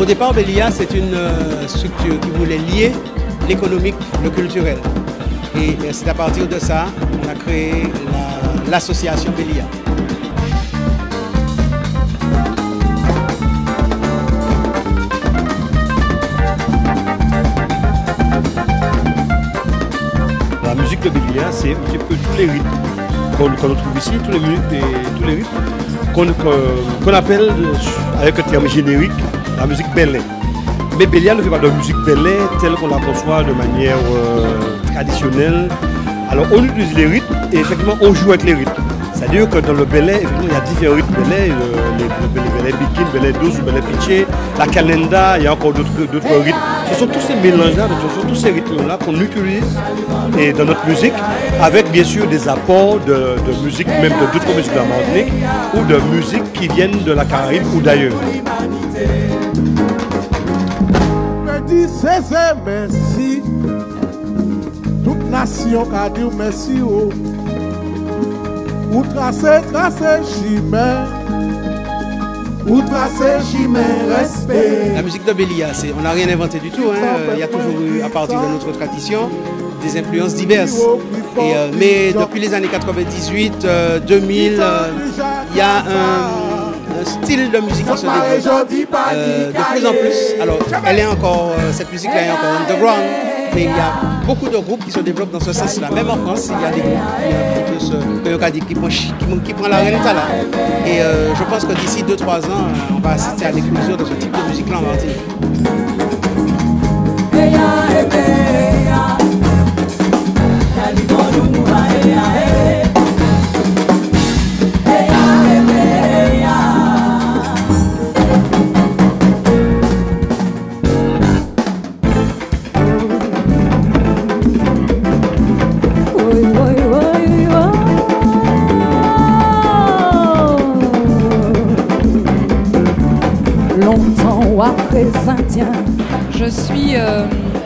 départ, Bélia, c'est une structure qui voulait lier l'économique, le culturel. Et c'est à partir de ça qu'on a créé l'association Bélia. La musique de Bélia, c'est un petit peu tous les rythmes qu'on trouve ici, tous les rythmes qu'on appelle avec un terme générique la musique bélé. Mais Bélia ne fait pas de musique bélé telle qu'on la conçoit de manière traditionnelle. Alors on utilise les rythmes et effectivement on joue avec les rythmes. C'est-à-dire que dans le bélé, effectivement, il y a différents rythmes bélé, le bélé bikin, le bélé douce, le bélé pitché, la calenda, il y a encore d'autres rythmes. Ce sont tous ces mélanges-là, ce sont tous ces rythmes-là qu'on utilise et dans notre musique, avec bien sûr des apports de musique, même de d'autres musiques de la Martinique, ou de musique qui viennent de la Caraïbe ou d'ailleurs. Merci, toute nation a dit merci. Ou tracer chimère, ou tracer chimère, respect. La musique de Bélia, on n'a rien inventé du tout. Il y a toujours eu, à partir de notre tradition, des influences diverses. Mais depuis les années 98, 2000, il y a un style de musique qui se développe de plus en plus. Alors, cette musique-là est encore underground, mais il y a beaucoup de groupes qui se développent dans ce sens-là. Même en France, il y a des groupes qui prennent la renta là. Et je pense que d'ici 2-3 ans, on va assister à l'éclosion de ce type de musique-là en Martinique. Je suis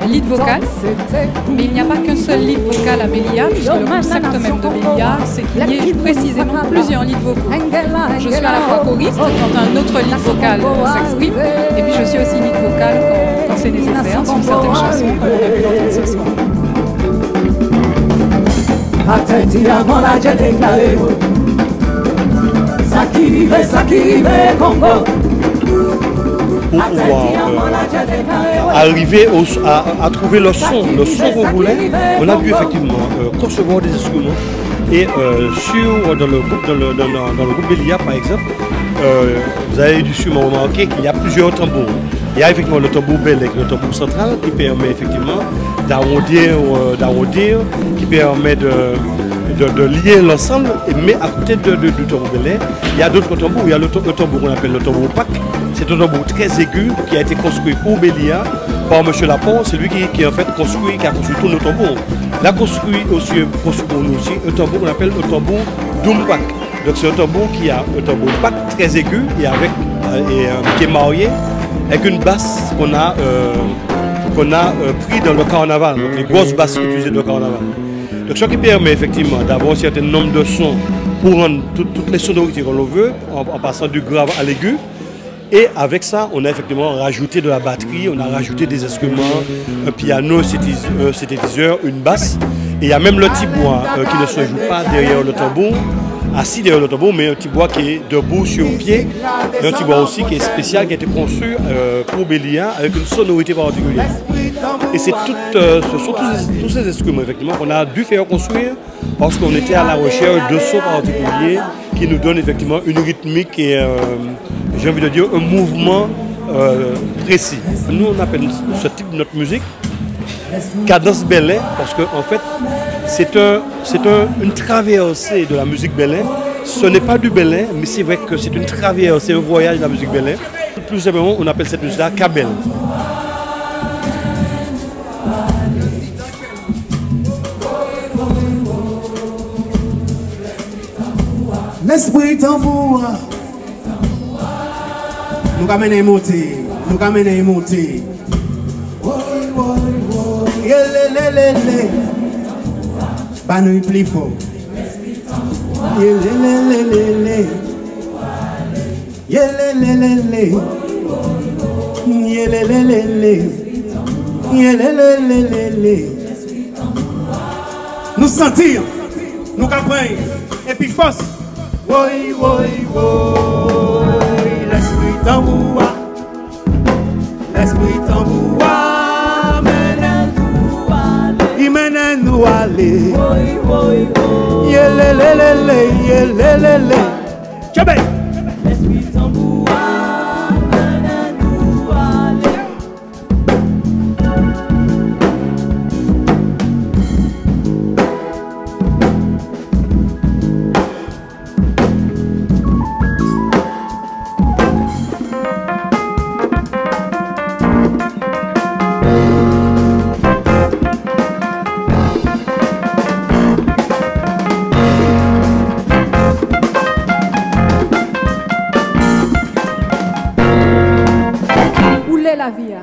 lead vocal, mais il n'y a pas qu'un seul lead vocal à Bélia, puisque le concept même de Bélia, c'est qu'il y ait précisément plusieurs lead vocaux. Je suis à la fois choriste quand un autre lead vocal s'exprime, et puis je suis aussi lead vocal quand c'est nécessaire sur certaines chansons comme on a pu l'entendre ce soir. Pour pouvoir arriver à trouver le son qu'on voulait, on a dû effectivement concevoir des instruments. Et dans le groupe Bélia, par exemple, vous avez dû sûrement remarquer qu'il y a plusieurs tambours. Il y a effectivement le tambour bélé, le tambour central, qui permet effectivement d'arrondir, qui permet de lier l'ensemble, mais à côté du tambour bélé, il y a d'autres tambours. Il y a le tambour qu'on appelle le tambour pack. C'est un tambour très aigu qui a été construit pour Bélia par M. Lapon. C'est lui qui a construit tous nos tambours. Il a construit pour nous aussi un tambour qu'on appelle un tambour Doumpak. Donc c'est un tambour qui a un tambour pack très aigu et qui est marié avec une basse qu'on a pris dans le carnaval, donc les grosses basses utilisées dans le carnaval. Donc ce qui permet effectivement d'avoir un certain nombre de sons pour rendre toutes les sonorités qu'on veut, en passant du grave à l'aigu. Et avec ça, on a effectivement rajouté de la batterie, on a rajouté des instruments, un piano, un synthétiseur, une basse. Et il y a même le tibois qui ne se joue pas derrière le tambour, assis derrière le tambour, mais un tibois qui est debout sur le pied. Un tibois aussi qui est spécial, qui a été conçu pour Bélia avec une sonorité particulière. Et ce sont tous ces instruments effectivement qu'on a dû faire construire parce qu'on était à la recherche de sons particuliers qui nous donnent effectivement une rythmique et j'ai envie de dire un mouvement précis. Nous on appelle ce type de notre musique cadence bélé parce qu'en fait c'est une traversée de la musique bélé. Ce n'est pas du bélé, mais c'est vrai que c'est une traversée, un voyage de la musique bélé. Plus simplement on appelle cette musique-là Kabel. L'esprit tambour, nous amène monter, nous amène monter. Bah nous plus fort. Nous sentir, nous comprenons, et puis force. Oui, oui, oui, l'esprit tambour, l'esprit tambour, il mène nous aller. Oui, oui, oui, yelelelele. Chebe. L'esprit tambour, mène nous aller. La vie.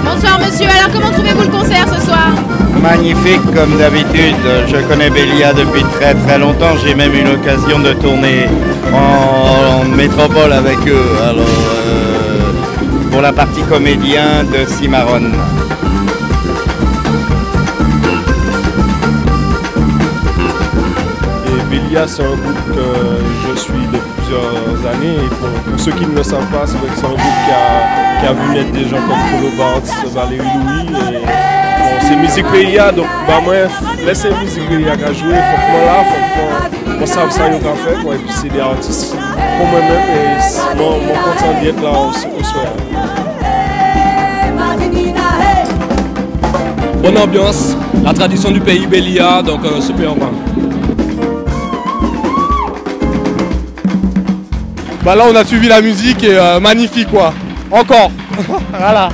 Bonsoir monsieur, alors comment trouvez-vous le concert ce soir? Magnifique comme d'habitude, je connais Bélia depuis très très longtemps, j'ai même eu l'occasion de tourner en métropole avec eux, alors pour la partie comédien de Cimarron. Et Bélia, c'est un groupe que je suis depuis plusieurs années, et pour ceux qui ne le savent pas, c'est un groupe qui a vu naître des gens comme Polo Bartz, Valérie Louis, et bon, c'est musique Bélia, donc bah moi, laissez musique Bélia qu'à jouer, faut que moi là, faut que moi savent ça yo qu'a fait, quoi, et puis c'est des artistes pour moi-même, et moi content d'être là au soir. Bonne ambiance, la tradition du pays Bélia, donc super bien. Bah là on a suivi la musique et magnifique quoi. Encore. Voilà.